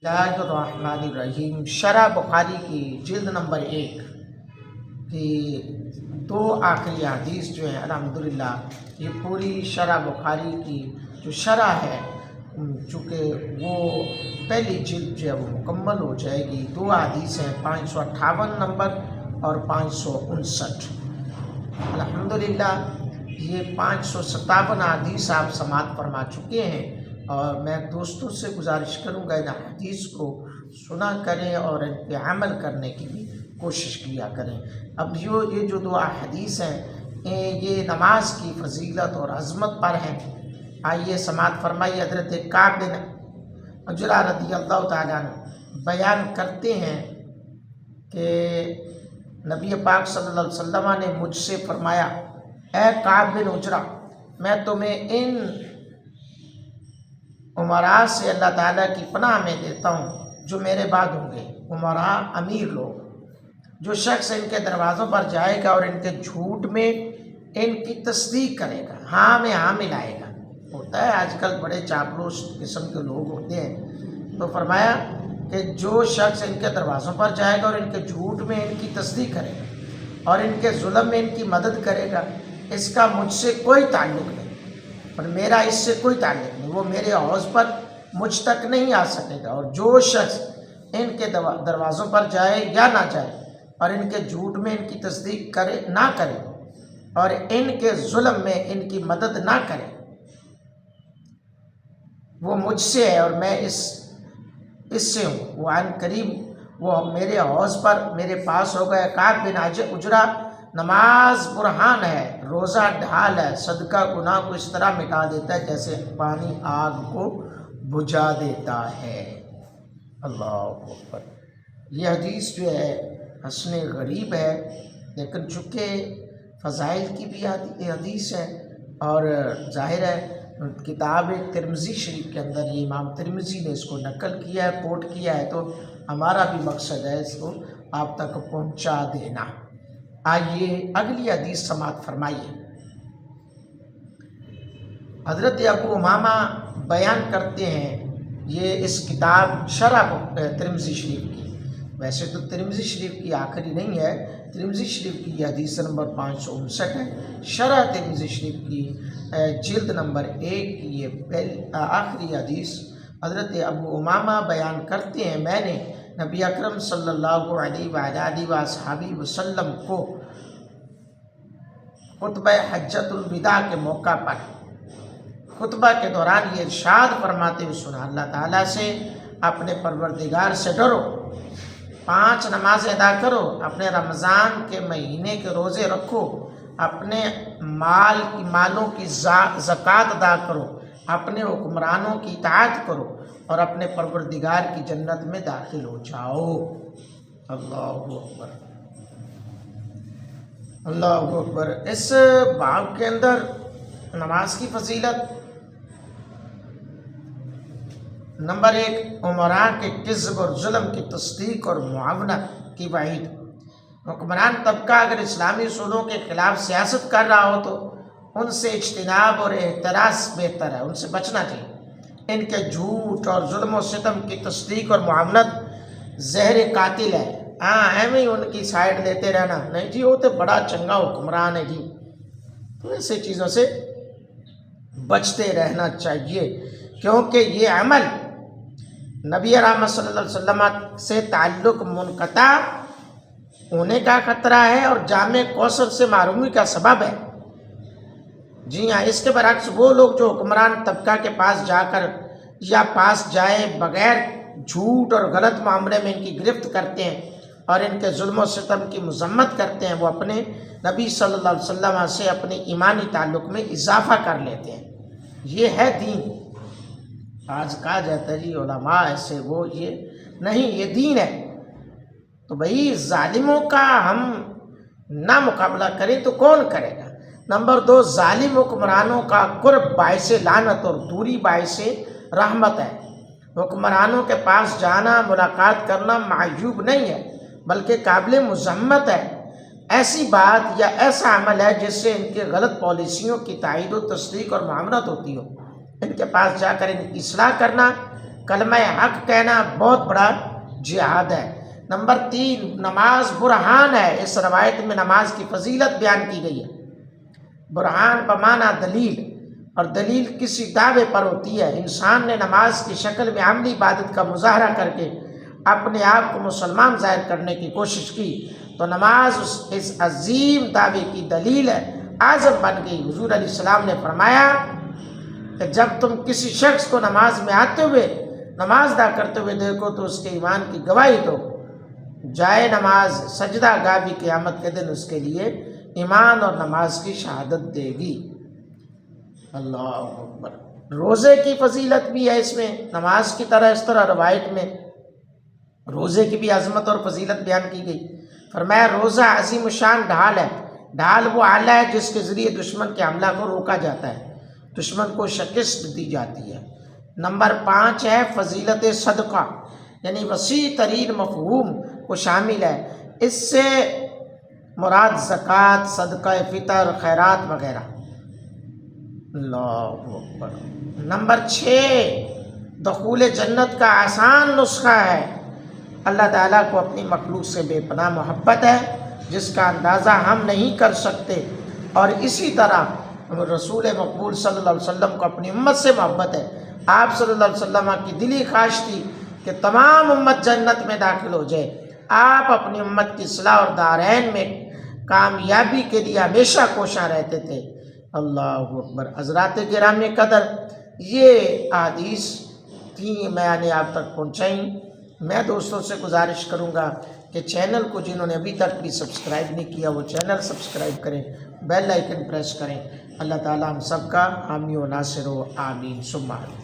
اللہ الرحمن الرحیم شرح بخاری کی جلد نمبر 1 کی 2 آخری حدیث جو ہے الحمدللہ یہ پوری شرح بخاری کی جو شرح ہے چونکہ وہ پہلی جلد جو ہے وہ مکمل ہو جائے گی. 2 حدیث ہیں 558 نمبر اور 559. الحمدللہ یہ 557 حدیث آپ سماعت فرما چکے ہیں اور میں دوستوں سے گزارش کروں گا ان حدیث کو سنا کریں اور ان پہ عمل کرنے کی بھی کوشش کیا کریں. اب یہ جو 2 حدیث ہیں یہ نماز کی فضیلت اور عظمت پر ہیں. آئیے سماعت فرمائیے. حضرت کعب بن عجرہ رضی اللہ تعالیٰ عنہ بیان کرتے ہیں کہ نبی پاک صلی اللہ علیہ وسلم نے مجھ سے فرمایا، اے کعب بن عجرہ، میں تمہیں ان عمراء سے اللہ تعالیٰ کی پناہ میں دیتا ہوں جو میرے بعد ہوں گے. عمراء امیر لوگ، جو شخص ان کے دروازوں پر جائے گا اور ان کے جھوٹ میں ان کی تصدیق کرے گا، ہاں میں ہاں ملائے گا. ہوتا ہے آج کل بڑے چاپلوس قسم کے لوگ ہوتے ہیں. تو فرمایا کہ جو شخص ان کے دروازوں پر جائے گا اور ان کے جھوٹ میں ان کی تصدیق کرے گا اور ان کے ظلم میں ان کی مدد کرے گا، اس کا مجھ سے کوئی تعلق نہیں اور میرا اس سے کوئی تعلق نہیں. وہ میرے حوض پر مجھ تک نہیں آ سکے گا. اور جو شخص ان کے دروازوں پر جائے یا نہ جائے اور ان کے جھوٹ میں ان کی تصدیق کرے نہ کرے اور ان کے ظلم میں ان کی مدد نہ کرے، وہ مجھ سے ہے اور میں اس سے ہوں. وہ عن قریب وہ میرے حوض پر میرے پاس ہو گئے. کعب بن عجرہ، نماز برہان ہے، روزہ ڈھال ہے، صدقہ گناہ کو اس طرح مٹا دیتا ہے جیسے پانی آگ کو بجھا دیتا ہے. اللہ اکبر. یہ حدیث جو ہے حسن غریب ہے، لیکن چونکہ فضائل کی بھی حدیث ہے اور ظاہر ہے کتاب ترمذی شریف کے اندر یہ امام ترمذی نے اس کو نقل کیا ہے، کوٹ کیا ہے، تو ہمارا بھی مقصد ہے اس کو آپ تک پہنچا دینا. آئیے اگلی حدیث سماعت فرمائیے. حضرت ابو امامہ بیان کرتے ہیں، یہ اس کتاب شرح ترمذی شریف کی، ویسے تو ترمذی شریف کی آخری نہیں ہے، ترمذی شریف کی یہ حدیث نمبر 559 ہے. شرح ترمذی شریف کی جلد نمبر 1 کی یہ آخری حدیث. حضرت ابو امامہ بیان کرتے ہیں، میں نے نبی اکرم صلی اللہ علیہ وآلہ وصحبہ وسلم کو خطبہ حجۃ الوداع کے موقع پر خطبہ کے دوران یہ ارشاد فرماتے ہوئے سنا، اللہ تعالیٰ سے اپنے پروردگار سے ڈرو، 5 نمازیں ادا کرو، اپنے رمضان کے مہینے کے روزے رکھو، اپنے مالوں کی زکوٰۃ ادا کرو، اپنے حکمرانوں کی اطاعت کرو اور اپنے پروردگار کی جنت میں داخل ہو جاؤ. اللہ اکبر، اللہ اکبر. اس باب کے اندر نماز کی فضیلت نمبر 1، عمراء کے کذب اور ظلم کی تصدیق اور معاونت کی وعید. حکمران طبقہ اگر اسلامی اصولوں کے خلاف سیاست کر رہا ہو تو ان سے اجتناب اور احتراز بہتر ہے، ان سے بچنا چاہیے. ان کے جھوٹ اور ظلم و ستم کی تصدیق اور معاملت زہر قاتل ہے. ایویں ہی ان کی سائڈ لیتے رہنا، نہیں جی وہ تو بڑا چنگا حکمران ہے جی، تو ایسے چیزوں سے بچتے رہنا چاہیے، کیونکہ یہ عمل نبی رحمت صلی اللہ علیہ وسلم سے تعلق منقطع ہونے کا خطرہ ہے اور جامع کوثر سے محرومی کا سبب ہے. جی ہاں، اس کے برعکس وہ لوگ جو حکمران طبقہ کے پاس جا کر یا پاس جائے بغیر جھوٹ اور غلط معاملے میں ان کی گرفت کرتے ہیں اور ان کے ظلم و ستم کی مذمت کرتے ہیں، وہ اپنے نبی صلی اللہ علیہ وسلم سے اپنے ایمانی تعلق میں اضافہ کر لیتے ہیں. یہ ہے دین. آج کہا جاتا ہے جی علماء ایسے وہ، یہ نہیں، یہ دین ہے. تو بھئی ظالموں کا ہم نہ مقابلہ کریں تو کون کرے گا. نمبر 2، ظالم حکمرانوں کا قرب باعث لعنت اور دوری باعث رحمت ہے. حکمرانوں کے پاس جانا، ملاقات کرنا معیوب نہیں ہے بلکہ قابل مذمت ہے. ایسی بات یا ایسا عمل ہے جس سے ان کے غلط پالیسیوں کی تائید و تصدیق اور معاونت ہوتی ہو. ان کے پاس جا کر ان کی اصلاح کرنا کلمہ حق کہنا بہت بڑا جہاد ہے۔ نمبر 3، نماز برہان ہے۔ اس روایت میں نماز کی فضیلت بیان کی گئی ہے۔ برہان بمعنی دلیل، اور دلیل کسی دعوے پر ہوتی ہے۔ انسان نے نماز کی شکل میں عملی عبادت کا مظاہرہ کر کے اپنے آپ کو مسلمان ظاہر کرنے کی کوشش کی تو نماز اس عظیم دعوے کی دلیل ہے، اعظم بن گئی۔ حضور علیہ السلام نے فرمایا کہ جب تم کسی شخص کو نماز میں آتے ہوئے نماز ادا کرتے ہوئے دیکھو تو اس کے ایمان کی گواہی دو۔ جائے نماز سجدہ گاہ بھی قیامت کے دن اس کے لیے ایمان اور نماز کی شہادت دے گی۔ اللہ اکبر۔ روزے کی فضیلت بھی ہے اس میں، نماز کی طرح اس طرح روایت میں روزے کی بھی عظمت اور فضیلت بیان کی گئی۔ فرمایا روزہ عظیم الشان ڈھال ہے۔ ڈھال وہ آلہ ہے جس کے ذریعے دشمن کے حملہ کو روکا جاتا ہے، دشمن کو شکست دی جاتی ہے۔ نمبر 5 ہے فضیلت صدقہ، یعنی وسیع ترین مفہوم کو شامل ہے۔ اس سے مراد زکوٰۃ، صدقہ فطر، خیرات وغیرہ۔ اللہ اکبر۔ نمبر 6 دخول جنت کا آسان نسخہ ہے۔ اللہ تعالیٰ کو اپنی مخلوق سے بے پناہ محبت ہے جس کا اندازہ ہم نہیں کر سکتے، اور اسی طرح رسول مقبول صلی اللہ علیہ وسلم کو اپنی امت سے محبت ہے۔ آپ صلی اللہ علیہ وسلم کی دلی خواہش تھی کہ تمام امت جنت میں داخل ہو جائے۔ آپ اپنی امت کی اصلاح اور دارین میں کامیابی کے لیے ہمیشہ کوشاں رہتے تھے۔ اللہ اکبر۔ حضرات گرامی قدر، یہ احادیث تھیں میں نے آپ تک پہنچائیں۔ میں دوستوں سے گزارش کروں گا کہ چینل کو جنہوں نے ابھی تک بھی سبسکرائب نہیں کیا وہ چینل سبسکرائب کریں، بیل آئیکن پریس کریں۔ اللہ تعالیٰ ہم سب کا حامی و ناصر ہو، آمین ثم آمین۔